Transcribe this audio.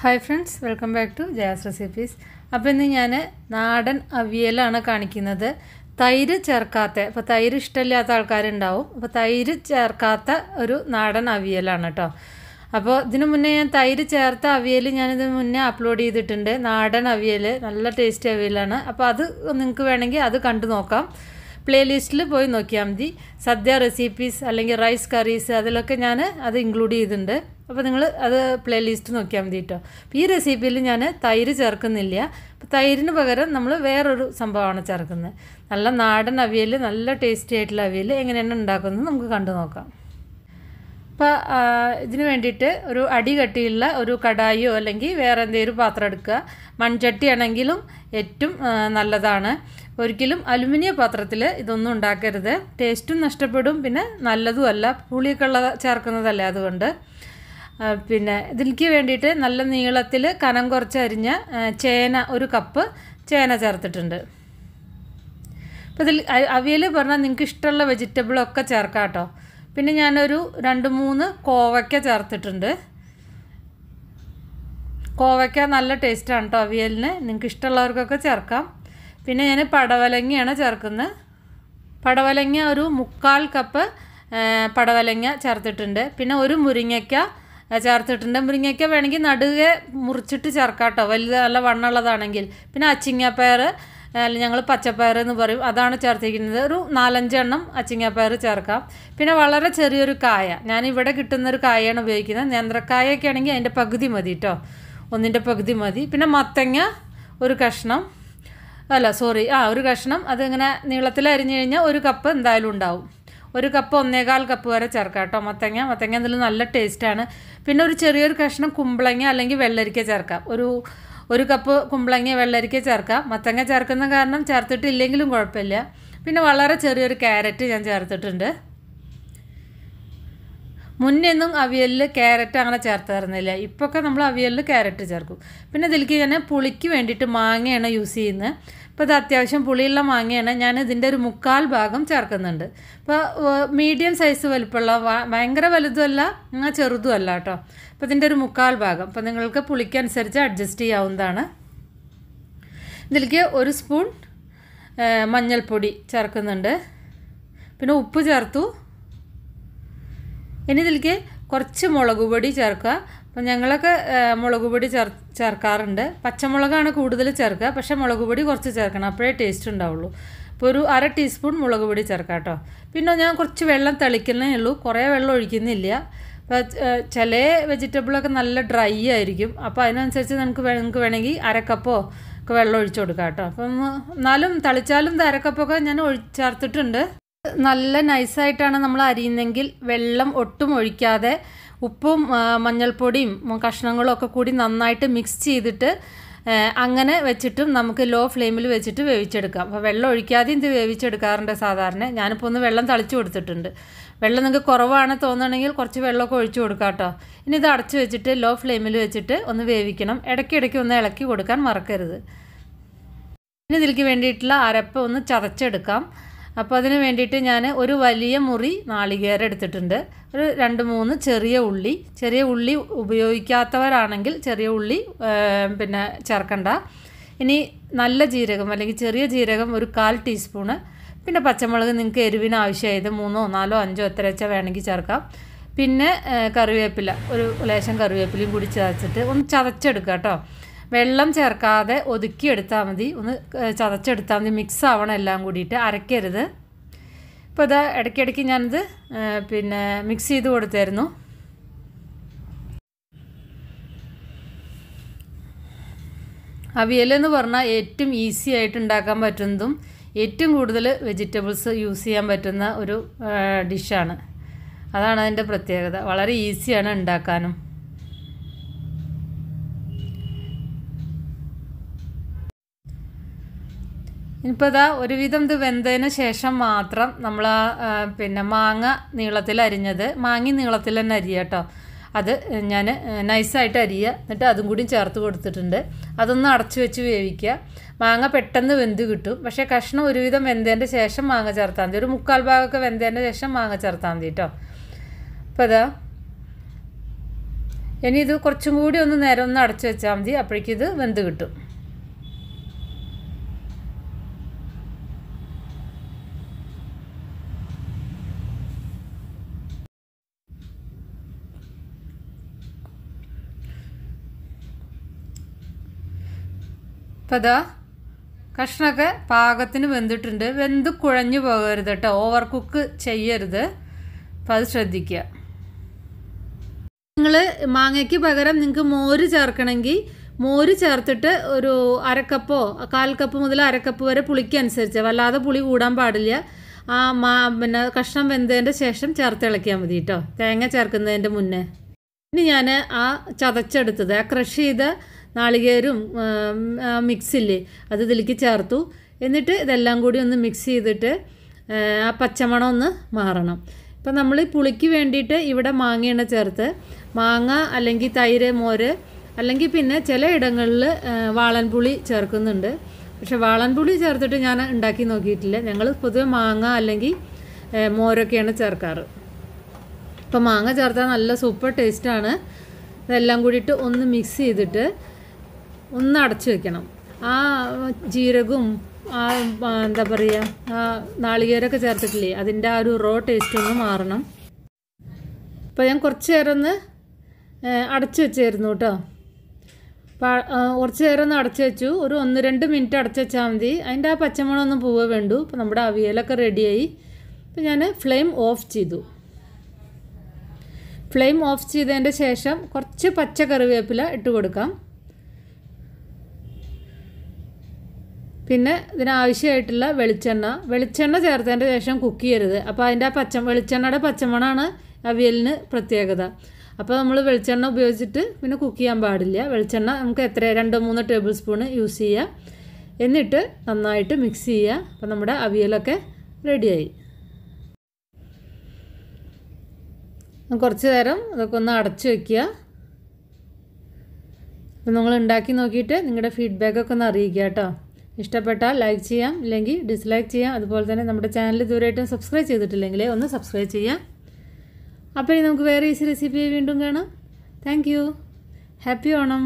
Hi friends, welcome back to Jay's Recipes. അപ്പോൾ ഇന്ന് ഞാൻ നാടൻ അവിയലാണ് കാണിക്കുന്നത്. തൈര് ചേർക്കാത്ത, അപ്പോൾ തൈര് ഇഷ്ടമില്ലാത്ത ആൾക്കാരുണ്ടാവും. അപ്പോൾ തൈര് ചേർക്കാത്ത ഒരു നാടൻ അവിയലാണ് കേട്ടോ. അപ്പോൾ ഇതിനു മുന്നേ ഞാൻ തൈര് ചേർത്ത അവിയൽ ഞാനിതിന് മുന്നേ അപ്ലോഡ് ചെയ്തിട്ടുണ്ട്. നാടൻ അവിയൽ നല്ല ടേസ്റ്റി അവിയലാണ്. അപ്പോൾ അത് നിങ്ങൾക്ക് വേണമെങ്കിൽ അത് കണ്ടു നോക്കാം. പ്ലേലിസ്റ്റിൽ പോയി നോക്കിയാൽ മതി. സദ്യ റെസിപ്പീസ് അല്ലെങ്കിൽ റൈസ് കറീസ് അതിലൊക്കെ ഞാൻ അത് ഇൻക്ലൂഡ് ചെയ്തിട്ടുണ്ട്. അപ്പോൾ നിങ്ങൾ അത് പ്ലേലിസ്റ്റ് നോക്കിയാൽ മതി കേട്ടോ. അപ്പോൾ ഈ റെസിപ്പിയിൽ ഞാൻ തൈര് ചേർക്കുന്നില്ല. അപ്പോൾ തൈരിന് പകരം നമ്മൾ വേറൊരു സംഭവമാണ് ചേർക്കുന്നത്. നല്ല നാടൻ അവിയൽ, നല്ല ടേസ്റ്റി ആയിട്ടുള്ള അവിയൽ എങ്ങനെയാണ് ഉണ്ടാക്കുന്നത് നമുക്ക് കണ്ടു നോക്കാം. അപ്പോൾ ഇതിന് വേണ്ടിയിട്ട് ഒരു അടി കട്ടിയുള്ള ഒരു കടായിയോ അല്ലെങ്കിൽ വേറെ എന്തെങ്കിലും പാത്രം എടുക്കുക. മൺചട്ടി ആണെങ്കിലും ഏറ്റവും നല്ലതാണ്. ഒരിക്കലും അലുമിനിയം പാത്രത്തിൽ ഇതൊന്നും ഉണ്ടാക്കരുത്. ടേസ്റ്റും നഷ്ടപ്പെടും, പിന്നെ നല്ലതുമല്ല, പുളിയൊക്കെ ഉള്ള ചേർക്കുന്നതല്ല. അതുകൊണ്ട് പിന്നെ ഇതിലേക്ക് വേണ്ടിയിട്ട് നല്ല നീളത്തിൽ കനം കുറച്ച് അരിഞ്ഞ ചേന, ഒരു കപ്പ് ചേന ചേർത്തിട്ടുണ്ട്. അപ്പോൾ ഇതിൽ അവിയൽ പറഞ്ഞാൽ നിങ്ങൾക്ക് ഇഷ്ടമുള്ള വെജിറ്റബിളൊക്കെ ചേർക്കാം കേട്ടോ. പിന്നെ ഞാനൊരു 2-3 കോവയ്ക്ക ചേർത്തിട്ടുണ്ട്. കോവയ്ക്ക നല്ല ടേസ്റ്റാണ് കേട്ടോ അവിയലിന്, നിങ്ങൾക്ക് ഇഷ്ടമുള്ളവർക്കൊക്കെ ചേർക്കാം. പിന്നെ ഞാൻ പടവലങ്ങയാണ് ചേർക്കുന്നത്. പടവലങ്ങ ഒരു 3/4 കപ്പ് പടവലങ്ങ ചേർത്തിട്ടുണ്ട്. പിന്നെ ഒരു മുരിങ്ങയ്ക്ക ചേർത്തിട്ടുണ്ട്. മുരിങ്ങയ്ക്ക വേണമെങ്കിൽ നടുകെ മുറിച്ചിട്ട് ചേർക്കാം കേട്ടോ, വലുത് നല്ല വണ്ണുള്ളതാണെങ്കിൽ. പിന്നെ അച്ചിങ്ങാപ്പയർ, ഞങ്ങൾ പച്ചപ്പയർ എന്ന് പറയും, അതാണ് ചേർത്തിരിക്കുന്നത്. ഒരു 4-5 എണ്ണം അച്ചിങ്ങാപ്പയർ ചേർക്കാം. പിന്നെ വളരെ ചെറിയൊരു കായ, ഞാനിവിടെ കിട്ടുന്നൊരു കായയാണ് ഉപയോഗിക്കുന്നത്. നേന്ത്രക്കായൊക്കെ ആണെങ്കിൽ അതിൻ്റെ പകുതി മതി കേട്ടോ, 1/4 പകുതി മതി. പിന്നെ മത്തങ്ങ ഒരു കഷ്ണം, ഒരു കഷ്ണം, അതിങ്ങനെ നീളത്തിൽ അരിഞ്ഞു കഴിഞ്ഞാൽ 1 കപ്പ് എന്തായാലും ഉണ്ടാവും. 1 കപ്പ് 1/4 കപ്പ് വരെ ചേർക്കാം കേട്ടോ. മത്തങ്ങ അതിൽ നല്ല ടേസ്റ്റാണ്. പിന്നെ ഒരു ചെറിയൊരു കഷ്ണം കുമ്പളങ്ങ അല്ലെങ്കിൽ വെള്ളരിക്ക ചേർക്കാം. ഒരു കപ്പ് കുമ്പളങ്ങ വെള്ളരിക്ക ചേർക്കാം. മത്തങ്ങ ചേർക്കുന്ന കാരണം ചേർത്തിട്ടില്ലെങ്കിലും കുഴപ്പമില്ല. പിന്നെ വളരെ ചെറിയൊരു ക്യാരറ്റ് ഞാൻ ചേർത്തിട്ടുണ്ട്. മുന്നൊന്നും അവിയലിൽ ക്യാരറ്റ് അങ്ങനെ ചേർത്തായിരുന്നില്ല, ഇപ്പോഴൊക്കെ നമ്മൾ അവിയലിൽ ക്യാരറ്റ് ചേർക്കും. പിന്നെ ഇതിലേക്ക് ഞാൻ പുളിക്ക് വേണ്ടിയിട്ട് മാങ്ങയാണ് യൂസ് ചെയ്യുന്നത്. അപ്പോൾ ഇത് അത്യാവശ്യം പുളിയുള്ള മാങ്ങയാണ്. ഞാൻ ഇതിൻ്റെ ഒരു 1/4 ഭാഗം ചേർക്കുന്നുണ്ട്. അപ്പോൾ മീഡിയം സൈസ് വലുപ്പമുള്ള, ഭയങ്കര വലുതുമല്ല എന്നാൽ ചെറുതുമല്ല കേട്ടോ. അപ്പോൾ ഇതിൻ്റെ ഒരു 1/4 ഭാഗം. അപ്പോൾ നിങ്ങൾക്ക് പുളിക്കനുസരിച്ച് അഡ്ജസ്റ്റ് ചെയ്യാവുന്നതാണ്. ഇതിലേക്ക് 1 സ്പൂൺ മഞ്ഞൾപ്പൊടി ചേർക്കുന്നുണ്ട്. പിന്നെ ഉപ്പ് ചേർത്തു. ഇനി ഇതിലേക്ക് കുറച്ച് മുളക് പൊടി ചേർക്കുക. അപ്പം ഞങ്ങളൊക്കെ മുളക് പൊടി ചേർക്കാറുണ്ട്. പച്ചമുളകാണ് കൂടുതൽ ചേർക്കുക, പക്ഷേ മുളക് പൊടി കുറച്ച് ചേർക്കണം, അപ്പോഴേ ടേസ്റ്റ് ഉണ്ടാവുള്ളൂ. അപ്പോൾ ഒരു 1/2 ടീസ്പൂൺ മുളക് പൊടി ചേർക്കാം കേട്ടോ. പിന്നെ ഞാൻ കുറച്ച് വെള്ളം തളിക്കുന്നേ ഉള്ളൂ, കുറേ വെള്ളം ഒഴിക്കുന്നില്ല. അപ്പോൾ ചില വെജിറ്റബിളൊക്കെ നല്ല ഡ്രൈ ആയിരിക്കും, അപ്പോൾ അതിനനുസരിച്ച് നിങ്ങൾക്ക് വേണമെങ്കിൽ 1/2 കപ്പോ ഒക്കെ വെള്ളം ഒഴിച്ചു കൊടുക്കാം കേട്ടോ. അപ്പം എന്നാലും തളിച്ചാലും 1/2 കപ്പൊക്കെ ഞാൻ ചേർത്തിട്ടുണ്ട്. നല്ല നൈസായിട്ടാണ് നമ്മൾ അരിയുന്നെങ്കിൽ വെള്ളം ഒട്ടും ഒഴിക്കാതെ ഉപ്പും മഞ്ഞൾപ്പൊടിയും കഷ്ണങ്ങളും ഒക്കെ കൂടി നന്നായിട്ട് മിക്സ് ചെയ്തിട്ട് അങ്ങനെ വെച്ചിട്ടും നമുക്ക് ലോ ഫ്ലെയിമിൽ വെച്ചിട്ട് വേവിച്ചെടുക്കാം. അപ്പോൾ വെള്ളം ഒഴിക്കാതെ ഇത് വേവിച്ചെടുക്കാറുണ്ട് സാധാരണ. ഞാനിപ്പോൾ ഒന്ന് വെള്ളം തളിച്ചു കൊടുത്തിട്ടുണ്ട്. വെള്ളം നിങ്ങൾക്ക് കുറവാണ് തോന്നുകയാണെങ്കിൽ കുറച്ച് വെള്ളമൊക്കെ ഒഴിച്ചു കൊടുക്കാം കേട്ടോ. ഇനി ഇത് അടച്ചു വെച്ചിട്ട് ലോ ഫ്ലെയിമിൽ വെച്ചിട്ട് ഒന്ന് വേവിക്കണം. ഇടയ്ക്കിടയ്ക്ക് ഒന്ന് ഇളക്കി കൊടുക്കാൻ മറക്കരുത്. ഇനി ഇതിലേക്ക് വേണ്ടിയിട്ടുള്ള അരപ്പ് ഒന്ന് ചതച്ചെടുക്കാം. അപ്പോൾ അതിന് വേണ്ടിയിട്ട് ഞാൻ ഒരു വലിയ മുറി നാളികേരം എടുത്തിട്ടുണ്ട്. ഒരു 2-3 ചെറിയ ഉള്ളി ഉപയോഗിക്കാത്തവരാണെങ്കിൽ ചെറിയ ഉള്ളി പിന്നെ ചേർക്കണ്ട. ഇനി നല്ല ജീരകം അല്ലെങ്കിൽ ചെറിയ ജീരകം ഒരു 1/4 ടീസ്പൂണ്. പിന്നെ പച്ചമുളക് നിങ്ങൾക്ക് എരിവിന് ആവശ്യമായത് 3, 4, 5 എത്ര വെച്ചാൽ വേണമെങ്കിൽ ചേർക്കാം. പിന്നെ കറിവേപ്പില, ഒരു ലേശം കറിവേപ്പിലയും കൂടി ചേർത്തിട്ട് ഒന്ന് ചതച്ചെടുക്കുക കേട്ടോ. വെള്ളം ചേർക്കാതെ ഒതുക്കിയെടുത്താൽ മതി, ഒന്ന് ചതച്ചെടുത്താൽ മതി. മിക്സ് ആവണം എല്ലാം കൂടിയിട്ട്, അരയ്ക്കരുത്. ഇപ്പോൾ ഇത് ഇടയ്ക്കിടയ്ക്ക് ഞാനിത് പിന്നെ മിക്സ് ചെയ്ത് കൊടുത്തായിരുന്നു. അവിയലെന്ന് പറഞ്ഞാൽ ഏറ്റവും ഈസി ആയിട്ട് ഉണ്ടാക്കാൻ പറ്റുന്നതും ഏറ്റവും കൂടുതൽ വെജിറ്റബിൾസ് യൂസ് ചെയ്യാൻ പറ്റുന്ന ഒരു ഡിഷാണ്. അതാണ് അതിൻ്റെ പ്രത്യേകത. വളരെ ഈസിയാണ് ഉണ്ടാക്കാനും. ഇപ്പോൾ ഇതാ ഒരുവിധം ഇത് വെന്തതിന് ശേഷം മാത്രം നമ്മൾ പിന്നെ മാങ്ങ നീളത്തിൽ അരിഞ്ഞത്, മാങ്ങ നീളത്തിൽ തന്നെ അരിയുക കേട്ടോ. അത് ഞാൻ നൈസായിട്ട് അരിയുക, എന്നിട്ട് അതും കൂടി ചേർത്ത് കൊടുത്തിട്ടുണ്ട്. അതൊന്ന് അടച്ചു വെച്ച് വേവിക്കുക. മാങ്ങ പെട്ടെന്ന് വെന്ത് കിട്ടും, പക്ഷേ കഷ്ണം ഒരുവിധം വെന്തതിൻ്റെ ശേഷം മാങ്ങ ചേർത്താൽ മതി. ഒരു 1/4 ഭാഗമൊക്കെ വെന്തതിൻ്റെ ശേഷം മാങ്ങ ചേർത്താൽ മതി കേട്ടോ. അപ്പോൾ ഇതാ ഇനി ഇത് കുറച്ചും കൂടി ഒന്ന് നേരം ഒന്ന് അടച്ചു വെച്ചാൽ മതി. അപ്പോഴേക്കും ഇത് വെന്ത് കിട്ടും. അപ്പോൾ അതാ കഷ്ണമൊക്കെ പാകത്തിന് വെന്തിട്ടുണ്ട്. വെന്ത് കുഴഞ്ഞു പോകരുത് കേട്ടോ, ഓവർ കുക്ക് ചെയ്യരുത്. അപ്പോൾ അത് ശ്രദ്ധിക്കുക. നിങ്ങൾ മാങ്ങയ്ക്ക് പകരം നിങ്ങൾക്ക് മോര് ചേർക്കണമെങ്കിൽ മോര് ചേർത്തിട്ട് ഒരു 1/2 കപ്പോ 1/4 കപ്പ് മുതൽ 1/2 കപ്പ് വരെ പുളിക്കനുസരിച്ച്, വല്ലാതെ പുളി കൂടാൻ പാടില്ല. പിന്നെ കഷ്ണം വെന്തതിൻ്റെ ശേഷം ചേർത്ത് ഇളക്കിയാൽ മതി കേട്ടോ, തേങ്ങ ചേർക്കുന്നതിൻ്റെ മുന്നേ. ഇനി ഞാൻ ആ ചതച്ചെടുത്തത്, ആ ക്രഷ് ചെയ്ത നാളികേരും മിക്സില്ലേ അത് ഇതിലേക്ക് ചേർത്തു. എന്നിട്ട് ഇതെല്ലാം കൂടി ഒന്ന് മിക്സ് ചെയ്തിട്ട് ആ പച്ചമണം ഒന്ന് മാറണം. ഇപ്പം നമ്മൾ പുളിക്ക് വേണ്ടിയിട്ട് ഇവിടെ മാങ്ങയാണ് ചേർത്ത്. മാങ്ങ അല്ലെങ്കിൽ തൈര്, മോര്, അല്ലെങ്കിൽ പിന്നെ ചില ഇടങ്ങളിൽ വാളൻപുളി ചേർക്കുന്നുണ്ട്. പക്ഷെ വാളൻപുളി ചേർത്തിട്ട് ഞാൻ ഉണ്ടാക്കി നോക്കിയിട്ടില്ല. ഞങ്ങൾ പൊതുവെ മാങ്ങ അല്ലെങ്കിൽ മോരൊക്കെയാണ് ചേർക്കാറ്. ഇപ്പം മാങ്ങ ചേർത്താൽ നല്ല സൂപ്പർ ടേസ്റ്റാണ്. ഇതെല്ലാം കൂടിയിട്ട് ഒന്ന് മിക്സ് ചെയ്തിട്ട് ഒന്ന് അടച്ചു വെക്കണം. ആ ജീരകവും എന്താ പറയുക, ആ നാളികേരമൊക്കെ ചേർത്തിട്ടില്ലേ അതിൻ്റെ ആ ഒരു റോ ടേസ്റ്റ് ഒന്ന് മാറണം. അപ്പോൾ ഞാൻ കുറച്ച് നേരം ഒന്ന് അടച്ചു വെച്ചായിരുന്നു കേട്ടോ. അപ്പോൾ കുറച്ച് നേരം ഒന്ന് അടച്ചു വെച്ചു. ഒരു 1-2 മിനിറ്റ് അടച്ചു വെച്ചാൽ മതി. അതിൻ്റെ ആ പച്ചമണം ഒന്ന് പോവേ വേണ്ടു. അപ്പോൾ നമ്മുടെ അവിയലൊക്കെ റെഡിയായി. അപ്പോൾ ഞാൻ ഫ്ലെയിം ഓഫ് ചെയ്തു. ഫ്ലെയിം ഓഫ് ചെയ്തതിൻ്റെ ശേഷം കുറച്ച് പച്ച കറിവേപ്പില ഇട്ട് കൊടുക്കാം. പിന്നെ ഇതിനാവശ്യമായിട്ടുള്ള വെളിച്ചെണ്ണ ചേർത്തതിൻ്റെ ശേഷം കുക്ക് ചെയ്യരുത്. അപ്പോൾ അതിൻ്റെ ആ വെളിച്ചെണ്ണയുടെ പച്ചമണമാണ് അവിയലിന് പ്രത്യേകത. അപ്പോൾ നമ്മൾ വെളിച്ചെണ്ണ ഉപയോഗിച്ചിട്ട് പിന്നെ കുക്ക് ചെയ്യാൻ പാടില്ല. വെളിച്ചെണ്ണ നമുക്ക് 2-3 ടേബിൾ സ്പൂൺ യൂസ് ചെയ്യുക. എന്നിട്ട് നന്നായിട്ട് മിക്സ് ചെയ്യുക. അപ്പോൾ നമ്മുടെ അവിയലൊക്കെ റെഡിയായി. കുറച്ച് നേരം അതൊക്കെ ഒന്ന് അടച്ചു വയ്ക്കുക. അപ്പോൾ നിങ്ങൾ ഉണ്ടാക്കി നോക്കിയിട്ട് നിങ്ങളുടെ ഫീഡ്ബാക്കൊക്കെ ഒന്ന് അറിയിക്കുക കേട്ടോ. ഇഷ്ടപ്പെട്ടാൽ ലൈക്ക് ചെയ്യാം, ഇല്ലെങ്കിൽ ഡിസ്ലൈക്ക് ചെയ്യാം. അതുപോലെ തന്നെ നമ്മുടെ ചാനൽ ഇതുവരെയായിട്ടും സബ്സ്ക്രൈബ് ചെയ്തിട്ടില്ലെങ്കിൽ ഒന്ന് സബ്സ്ക്രൈബ് ചെയ്യാം. അപ്പോൾ ഇനി നമുക്ക് വേറെ ഈസി റെസിപ്പി വീണ്ടും കാണാം. Thank you. ഹാപ്പി ഓണം.